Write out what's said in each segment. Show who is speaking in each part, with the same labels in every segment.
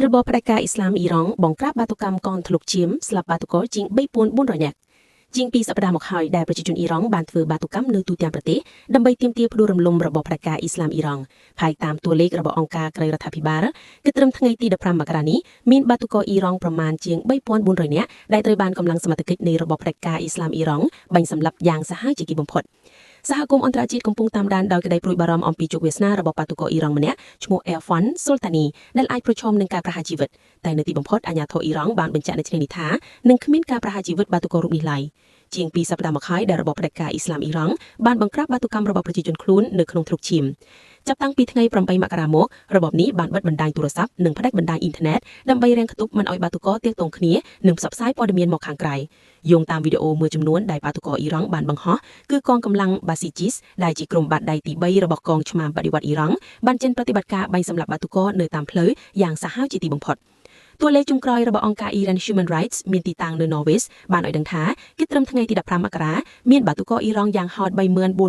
Speaker 1: របបផ្ដាច់ការអ៊ីស្លាមអ៊ីរ៉ង់បង្ក្រាបបាតុកម្មកងធ្លុកឈាមស្លាប់បាតុករជាង3400នាក់ជាង2សប្តាហ៍មកហើយដែលប្រជាជនអ៊ីរ៉ង់បានធ្វើបាតុកម្មនៅទូទាំងប្រទេសដើម្បីទាមទារផ្ដួលរំលំរបបផ្ដាច់ការអ៊ីស្លាមអ៊ីរ៉ង់ហើយតាមតួលេខរបស់អង្គការក្រៅរដ្ឋាភិបាលគឺត្រឹមថ្ងៃទី15មករានេះមានបាតុករអ៊ីរ៉ង់ប្រមាណជាង3400នាក់ដែលត្រូវបានកម្លាំងសមត្ថកិច្ចនៃរបបផ្ដាច់ការអ៊ីស្លាមអ៊ីរ៉ង់បាញ់សម្លាប់យ៉ាងសាហាវជាគេបំផុតសហគមន៍អន្តរជាតិកំពុងតាមដានដោយក្តីព្រួយបារម្ភអំពីជោគវាសនារបស់បាតុករអ៊ីរ៉ង់ម្នាក់ឈ្មោះ Erfan Soltani ដែលអាចប្រឈមនឹងការប្រហារជីវិតតែនៅទីបំផុតអាជ្ញាធរអ៊ីរ៉ង់បានបញ្ជាក់នៅថ្ងៃនេះថានឹងគ្មានការប្រហារជីវិតបាតុកររូបនេះឡើយជាង2សប្តាហ៍មកហើយដែលរបបផ្ដាច់ការអ៊ីស្លាមអ៊ីរ៉ង់បានបង្ក្រាបបាតុកម្មរបស់ប្រជាជនខ្លួននៅក្នុងទ្រុកឈាមចាប់តាំងពីថ្ងៃ8មករាមករបបនេះបានបិទបណ្ដាញទូរស័ព្ទនិងផ្ដាច់បណ្ដាញអ៊ីនធឺណិតដើម្បីរាំងខ្ទប់មិនឲ្យបាតុករទាក់ទងគ្នានិងផ្សព្វផ្សាយព័ត៌មានមកខាងក្រៅយោងតាមវីដេអូមួយចំនួនដែលបាតុករអ៊ីរ៉ង់បានបង្ហោះគឺកងកម្លាំង Basijis ដែលជាក្រុមបាតដៃទី3របស់កងឆ្មាំបដិវត្តអ៊ីរ៉ង់បានចេញប្រតិបត្តិការបាញ់សម្លាប់បាតុករនៅតាមផ្លូវយ៉ាងសាហាវជាទីបំផុតតួលេខចុងក្រោយរបស់អង្គការ Iran Human Rights មានទីតាំងនៅ Norway បានឲ្យដឹងថាគិតត្រឹមថ្ងៃទី15មករាមានបាតុករអ៊ីរ៉ង់យ៉ាងហោច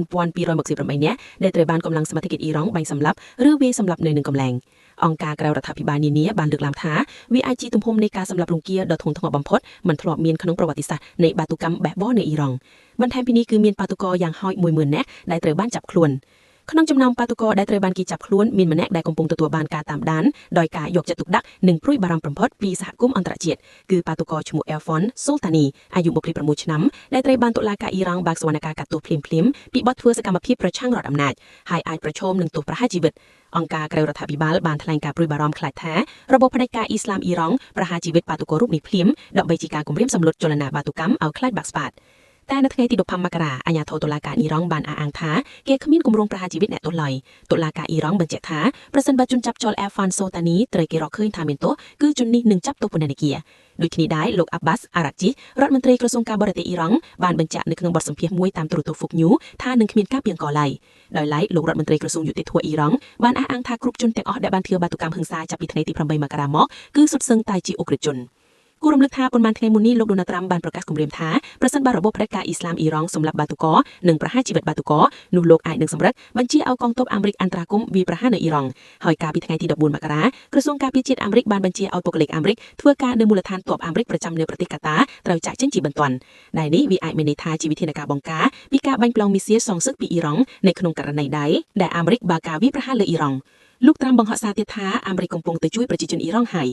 Speaker 1: 34,268នាក់ដែលត្រូវបានកម្លាំងសមត្ថកិច្ចអ៊ីរ៉ង់បាញ់សម្លាប់ឬវាយសម្លាប់នៅនឹងកម្លែងអង្គការក្រៅរដ្ឋាភិបាលនានាបានលើកឡើងថាវាអាចជាទំហំនៃការសម្លាប់រង្គាលដ៏ធ្ងន់ធ្ងរបំផុតមិនធ្លាប់មានក្នុងប្រវត្តិសាស្ត្រនៃបាតុកម្មបេះបោះនៅអ៊ីរ៉ង់បន្ថែមពីនេះគឺមានបាតុករយ៉ាងហោច10000នាក់ដែលត្រូវបានចាប់ខ្លួនក្នុងចំណោមបាតុករដែលត្រូវបានគេចាប់ខ្លួនមានម្នាក់ដែលកំពុងទទួលបានការតាមដានដោយការយកចិត្តទុកដាក់និងព្រួយបារម្ភបំផុតពីសហគមន៍អន្តរជាតិគឺបាតុករឈ្មោះ Erfan Soltani អាយុ26ឆ្នាំដែលត្រូវបានតុលាការអ៊ីរ៉ង់បើកសវនកម្មកាត់ទោសភ្លាមៗពីបទធ្វើសកម្មភាពប្រឆាំងរដ្ឋអំណាចហើយអាចប្រឈមនឹងទោសប្រហារជីវិតអង្គការក្រៅរដ្ឋាភិបាលបានថ្លែងការព្រួយបារម្ភខ្លាចថារបបផ្ដាច់ការអ៊ីស្លាមអ៊ីរ៉ង់ប្រហារជីវិតបាតុកររូបនេះភ្លាមដើម្បីជាការគំរាមសម្លុតចលនាបាតុកម្មឲ្យខ្លាចបាក់ស្បាតតែនៅថ្ងៃទី15មករាអាជ្ញាធរតុលាការអ៊ីរ៉ង់បានអះអាងថាគេគ្មានគម្រោងប្រហារជីវិតអ្នកទោសឡើយតុលាការអ៊ីរ៉ង់បញ្ជាក់ថាប្រសិនបើជនចាប់ចោល Erfan Soltani ត្រូវគេរកឃើញថាមានទោសគឺជននេះនឹងចាប់ទោសពន្ធនាគារដូចគ្នាដែរលោក Abbas Araghchi រដ្ឋមន្ត្រីក្រសួងការបរទេសអ៊ីរ៉ង់បានបញ្ជាក់នៅក្នុងបទសម្ភាសន៍មួយតាមទូរទស្សន៍ Fox News ថានឹងគ្មានការពីអង្គឡើយដោយឡែកលោករដ្ឋមន្ត្រីក្រសួងយុតិធម៌អ៊ីរ៉ង់បានអះអាងថាគ្រប់ជនទាំងអស់ដែលបានធ្វើបាតុកម្មហិង្សាចាប់ពីថ្ងៃទី8មករាមកគឺសុទ្ធសឹងតែជាអ ுக ្រិតជនគួររំលឹកថាប៉ុន្មានថ្ងៃមុននេះលោក Donald Trump បានប្រកាសគម្រាមថាប្រសិនបើរបបផ្ដាច់ការអ៊ីស្លាមអ៊ីរ៉ង់សម្លាប់បាតុករនិងប្រហារជីវិតបាតុករនោះលោកអាចនឹងសម្រេចបញ្ជាឲ្យកងទ័ពអាមេរិកអន្តរាគមន៍វាយប្រហារនៅអ៊ីរ៉ង់ហើយកាលពីថ្ងៃទី14មករាក្រសួងការពារជាតិអាមេរិកបានបញ្ជាឲ្យបុគ្គលិកអាមេរិកធ្វើការនៅមូលដ្ឋានទ័ពអាមេរិកប្រចាំនៅប្រទេសកាតាត្រូវចាក់ចេញជាបន្ទាន់ដែលនេះវាអាចមានន័យថាជាវិធានការបង្ការពីការបាញ់ប្លង់មីស៊ីលសងសឹកពីអ៊ីរ៉ង់នៅក្នុងករណីដែរដែលអាមេរិកបើកការវាយប្រហារលើអ៊ីរ៉ង់លោកត្រាំបង្ហោះសារទៀតថាអាមេរិកកំពុងតែជួយប្រជាជនអ៊ីរ៉ង់ហើយ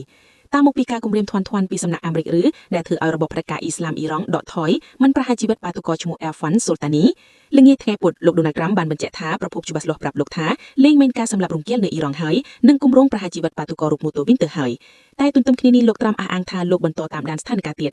Speaker 1: តាមមកពីការគម្រាមធ្ងន់ពីសំណាក់អាមេរិកឬដែលធ្វើឲ្យរបបផ្ដាច់ការអ៊ីស្លាមអ៊ីរ៉ង់ដកថយមិនប្រហារជីវិតបាតុករឈ្មោះ Erfan Soltani ល្ងាចថ្ងៃពុធលោក Donald Trump បានបញ្ជាក់ថាប្រភពច្បាស់លាស់ប្រាប់លោកថាលែងមានការសម្លាប់រង្គាលនៅអ៊ីរ៉ង់ហើយនិងគម្រោងប្រហារជីវិតបាតុកររូបមូតូវិញទៅហើយតែទន្ទឹមគ្នានេះលោក Trump អះអាងថាលោកបន្តតាមដានស្ថានភាពទៀត